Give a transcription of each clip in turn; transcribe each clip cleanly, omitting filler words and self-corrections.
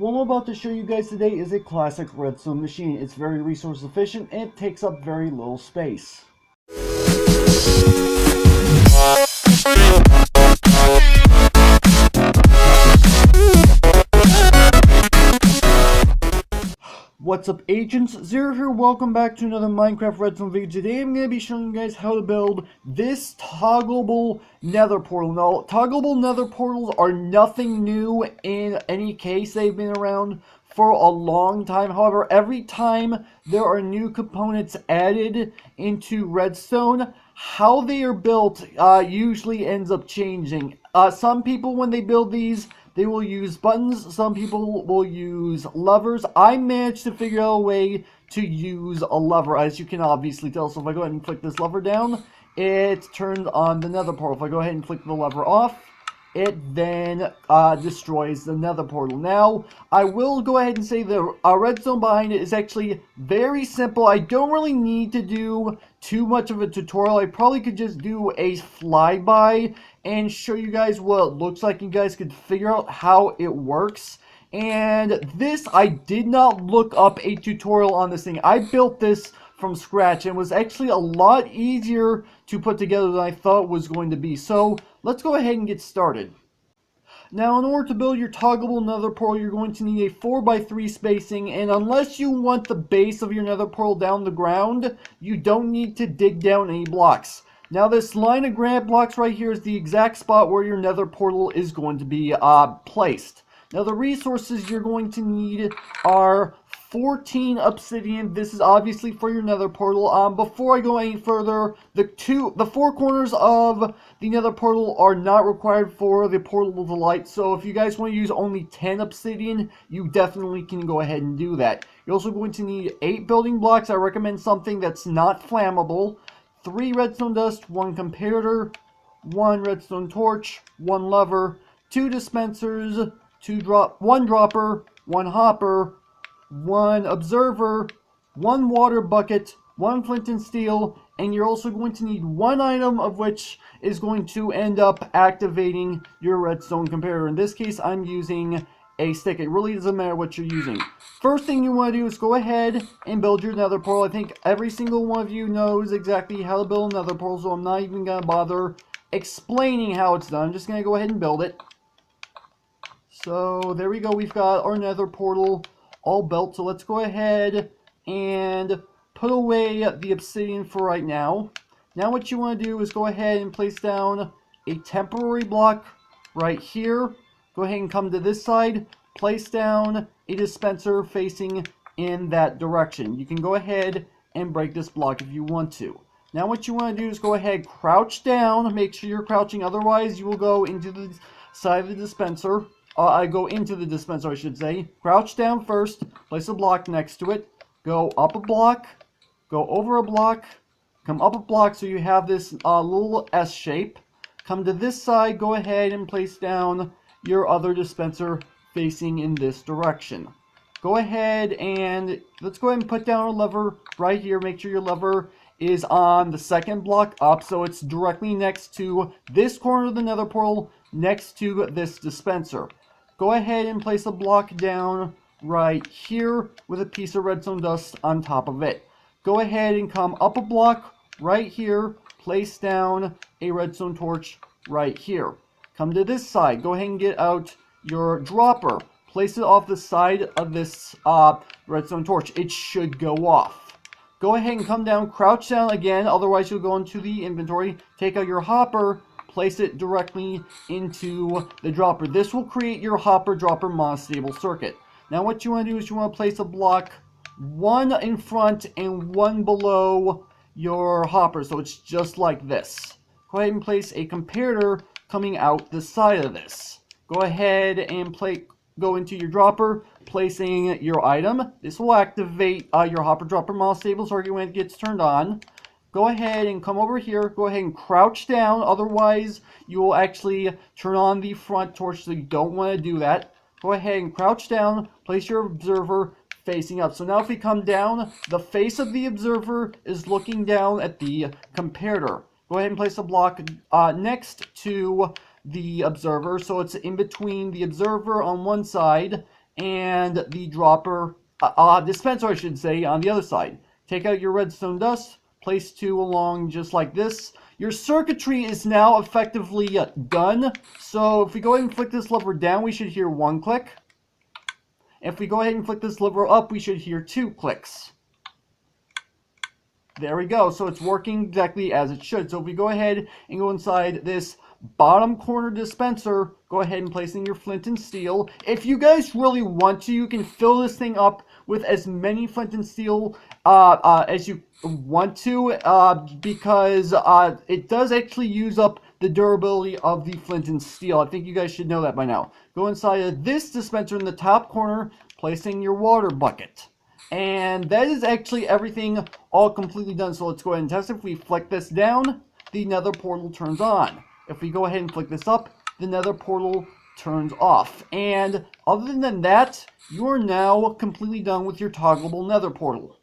What I'm about to show you guys today is a classic redstone machine. It's very resource efficient and it takes up very little space. What's up, agents? Zero here, welcome back to another Minecraft Redstone video. Today I'm going to be showing you guys how to build this toggleable nether portal. Now, toggleable nether portals are nothing new in any case. They've been around for a long time. However, every time there are new components added into Redstone, how they are built usually ends up changing. Some people, when they build these, they will use buttons. Some people will use levers. I managed to figure out a way to use a lever, as you can obviously tell. So if I go ahead and click this lever down, it turns on the nether portal. If I go ahead and flick the lever off, it then destroys the nether portal. Now, I will go ahead and say the redstone behind it is actually very simple. I don't really need to do too much of a tutorial. I probably could just do a flyby and show you guys what it looks like. You guys could figure out how it works. And this, I did not look up a tutorial on this thing. I built this from scratch and was actually a lot easier to put together than I thought it was going to be. So let's go ahead and get started. Now, in order to build your toggleable nether portal, you're going to need a 4x3 spacing, and unless you want the base of your nether portal down the ground, you don't need to dig down any blocks. Now, this line of granite blocks right here is the exact spot where your nether portal is going to be placed. Now, the resources you're going to need are 14 obsidian. This is obviously for your nether portal. Before I go any further, the four corners of the nether portal are not required for the portal to light. So if you guys want to use only 10 obsidian, you definitely can go ahead and do that. You're also going to need 8 building blocks. I recommend something that's not flammable. 3 redstone dust, 1 comparator, 1 redstone torch, 1 lever, 2 dispensers, 1 dropper, 1 hopper, 1 observer, 1 water bucket, 1 flint and steel, and you're also going to need 1 item, of which is going to end up activating your redstone comparator. In this case, I'm using a stick. It really doesn't matter what you're using. First thing you want to do is go ahead and build your nether portal. I think every single one of you knows exactly how to build a nether portal, so I'm not even going to bother explaining how it's done. I'm just going to go ahead and build it. So there we go. We've got our nether portal all built. So let's go ahead and put away the obsidian for right now. Now what you want to do is go ahead and place down a temporary block right here. Go ahead and come to this side, place down a dispenser facing in that direction. You can go ahead and break this block if you want to. Now what you want to do is go ahead, crouch down, make sure you're crouching, otherwise you will go into the side of the dispenser. I go into the dispenser, I should say. Crouch down first, place a block next to it, go up a block, go over a block, come up a block so you have this little S shape. Come to this side, go ahead and place down your other dispenser facing in this direction. Go ahead and let's go ahead and put down a lever right here. Make sure your lever is on the second block up, so it's directly next to this corner of the nether portal, next to this dispenser. Go ahead and place a block down right here with a piece of redstone dust on top of it. Go ahead and come up a block right here, place down a redstone torch right here. Come to this side, go ahead and get out your dropper. Place it off the side of this redstone torch. It should go off. Go ahead and come down, crouch down again, otherwise you'll go into the inventory. Take out your hopper, place it directly into the dropper. This will create your hopper dropper monostable circuit. Now what you want to do is you want to place a block, 1 in front and 1 below your hopper, so it's just like this. Go ahead and place a comparator coming out the side of this. Go ahead and go into your dropper, placing your item. This will activate your hopper dropper monostable circuit when it gets turned on. Go ahead and come over here, go ahead and crouch down, otherwise you will actually turn on the front torch, so you don't want to do that. Go ahead and crouch down, place your observer facing up. So now if we come down, the face of the observer is looking down at the comparator. Go ahead and place a block next to the observer, so it's in between the observer on one side and the dispenser, I should say, on the other side. Take out your redstone dust, place 2 along just like this. Your circuitry is now effectively done. So if we go ahead and flick this lever down, we should hear 1 click. If we go ahead and flick this lever up, we should hear 2 clicks. There we go. So it's working exactly as it should. So if we go ahead and go inside this bottom corner dispenser, go ahead and place in your flint and steel. If you guys really want to, you can fill this thing up with as many flint and steel as you want to, because it does actually use up the durability of the flint and steel. I think you guys should know that by now. Go inside of this dispenser in the top corner, placing your water bucket. And that is actually everything all completely done. So let's go ahead and test it. If we flick this down, the nether portal turns on. If we go ahead and flick this up, the nether portal turns off. And other than that, you are now completely done with your toggleable nether portal.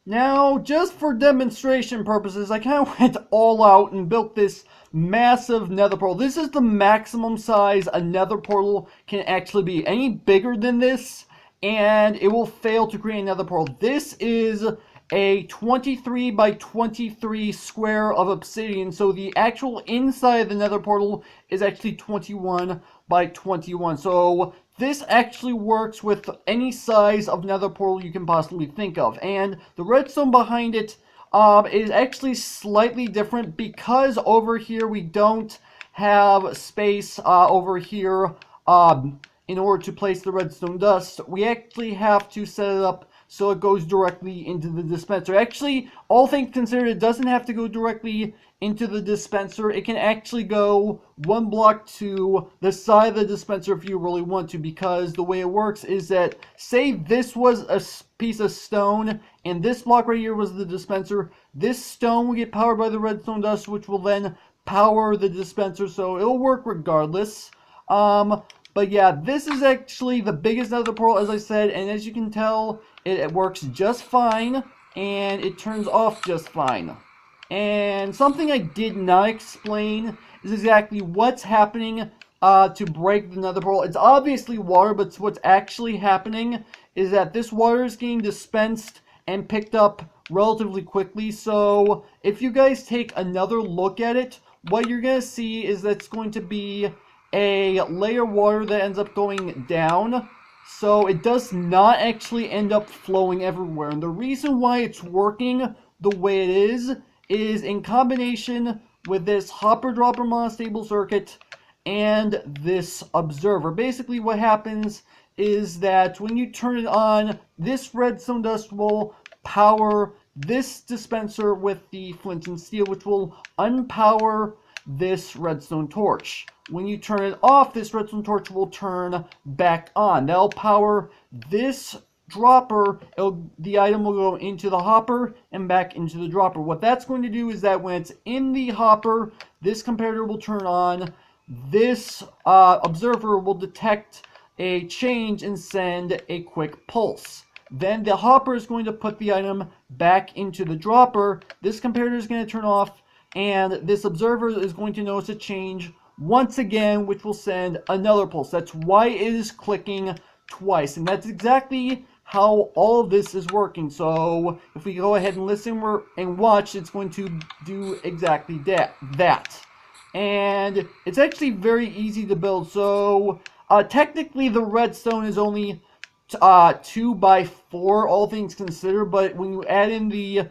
Now, just for demonstration purposes, I kind of went all out and built this massive nether portal. This is the maximum size a nether portal can actually be. Any bigger than this, and it will fail to create another portal. This is a 23 by 23 square of obsidian, so the actual inside of the nether portal is actually 21 by 21. So this actually works with any size of nether portal you can possibly think of. And the redstone behind it is actually slightly different, because over here we don't have space over here in order to place the redstone dust. We actually have to set it up so it goes directly into the dispenser. Actually, all things considered, it doesn't have to go directly into the dispenser. It can actually go 1 block to the side of the dispenser if you really want to, because the way it works is that, say this was a piece of stone and this block right here was the dispenser, this stone will get powered by the redstone dust, which will then power the dispenser, so it'll work regardless. But yeah, this is actually the biggest nether portal, as I said, and as you can tell, it works just fine, and it turns off just fine. And something I did not explain is exactly what's happening to break the nether portal. It's obviously water, but what's actually happening is that this water is getting dispensed and picked up relatively quickly. So if you guys take another look at it, what you're going to see is that it's going to be a layer of water that ends up going down. So it does not actually end up flowing everywhere. And the reason why it's working the way it is in combination with this hopper dropper monostable circuit and this observer. Basically what happens is that when you turn it on, this redstone dust will power this dispenser with the flint and steel, which will unpower this redstone torch. When you turn it off, this redstone torch will turn back on. That'll power this dropper. The item will go into the hopper and back into the dropper. What that's going to do is that when it's in the hopper, this comparator will turn on. This observer will detect a change and send a quick pulse. Then the hopper is going to put the item back into the dropper. This comparator is going to turn off, and this observer is going to notice a change once again, which will send another pulse. That's why it is clicking twice, and that's exactly how all of this is working. So if we go ahead and listen and watch, it's going to do exactly that. And it's actually very easy to build. So technically the redstone is only 2 by 4, all things considered, but when you add in the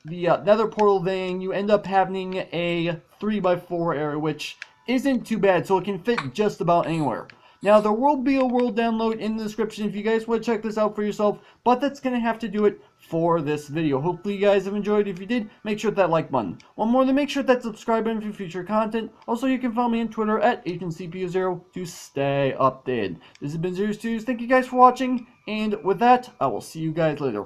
nether portal, then you end up having a 3 by 4 area, which isn't too bad, so it can fit just about anywhere. Now, there will be a world download in the description if you guys want to check this out for yourself, but that's going to have to do it for this video. Hopefully you guys have enjoyed. If you did, make sure to hit that like button. One more, then make sure that subscribe button for future content. Also, you can follow me on Twitter at AgentCPU0 to stay updated. This has been Zero Studios. Thank you guys for watching, and with that, I will see you guys later.